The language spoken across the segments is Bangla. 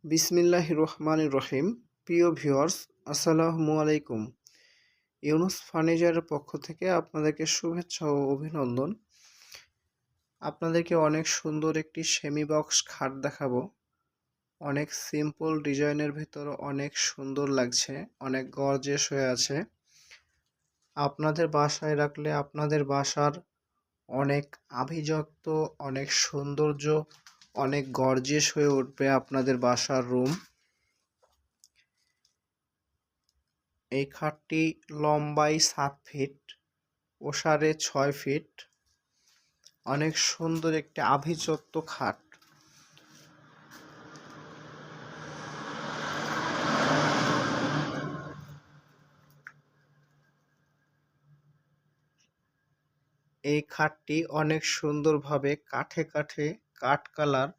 বিসমিল্লাহির রহমানির রহিম। প্রিয় ভিউয়ার্স, আসসালামু আলাইকুম। ইউনুস ফার্নিচারের পক্ষ থেকে আপনাদেরকে শুভেচ্ছা ও অভিনন্দন। আপনাদেরকে অনেক সুন্দর একটি সেমি বক্স খাট দেখাবো। অনেক সিম্পল ডিজাইনের ভিতর অনেক সুন্দর লাগছে, অনেক গর্জিয়াস হয়ে আছে। আপনাদের বাসায় রাখলে আপনাদের বাসার অনেক আভিজাত্য, অনেক সৌন্দর্য, অনেক গর্জিয়াস হয়ে উঠবে আপনাদের বাসার রুম। এই খাটটি লম্বায় 7 ফিট, ওসারে 6 ফিট। অনেক সুন্দর একটি আভিজাত্য খাট। এই খাটটি অনেক সুন্দরভাবে কাঠে কাঠ কালার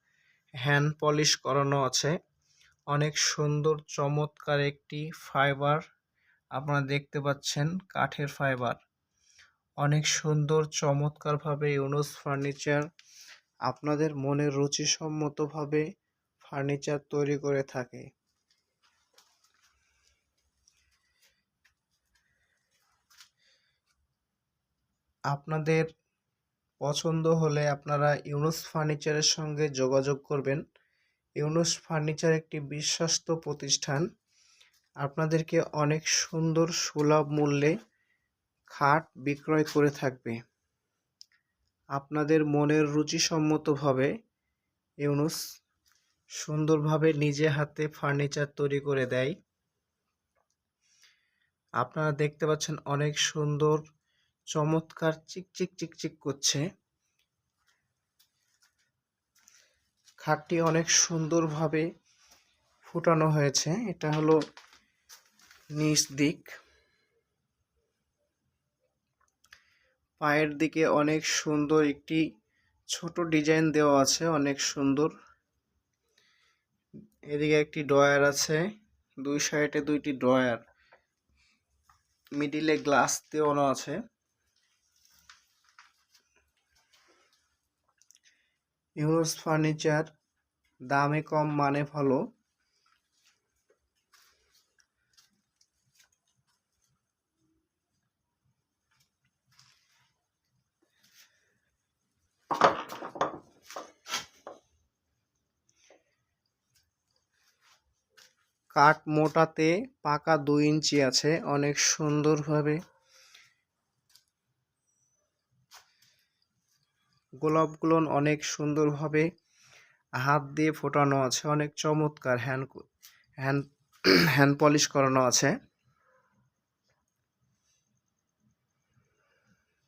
হ্যান্ড পলিশ করানো আছে। অনেক সুন্দর চমৎকার একটি ফাইবার আপনারা দেখতে পাচ্ছেন, কাঠের ফাইবার। অনেক সুন্দর চমৎকারভাবে ইউনুস ফার্নিচার আপনাদের মনের রুচিসম্মতভাবে ফার্নিচার তৈরি করে থাকে। আপনাদের পছন্দ হলে আপনারা ইউনুস ফার্নিচারের সঙ্গে যোগাযোগ করবেন। ইউনুস ফার্নিচার একটি বিশ্বস্ত প্রতিষ্ঠান, আপনাদেরকে অনেক সুন্দর সুলভ মূল্যে খাট বিক্রয় করে থাকবে। আপনাদের মনের রুচিসম্মতভাবে ইউনুস সুন্দরভাবে নিজে হাতে ফার্নিচার তৈরি করে দেয়। আপনারা দেখতে পাচ্ছেন অনেক সুন্দর চমৎকার চিকচিক চিকচিক করছে। খাটটি অনেক সুন্দরভাবে ফুটানো হয়েছে। এটা হলো নিচ দিক। পায়ের দিকে অনেক সুন্দর একটি ছোট ডিজাইন দেওয়া আছে, অনেক সুন্দর। এদিকে একটি ড্রয়ার আছে, দুই সাইডে দুইটি ড্রয়ার, মিডিলে গ্লাস দেওয়ানো আছে। ইউনুস ফার্নিচার দামে কম মানে ভালো। কাঠ মোটাতে পাকা 2 ইঞ্চি আছে, অনেক সুন্দরভাবে গোলাপগুলো অনেক সুন্দরভাবে হাত দিয়ে ফোটানো আছে, অনেক চমৎকার হ্যান্ড হ্যান্ড পলিশ করানো আছে।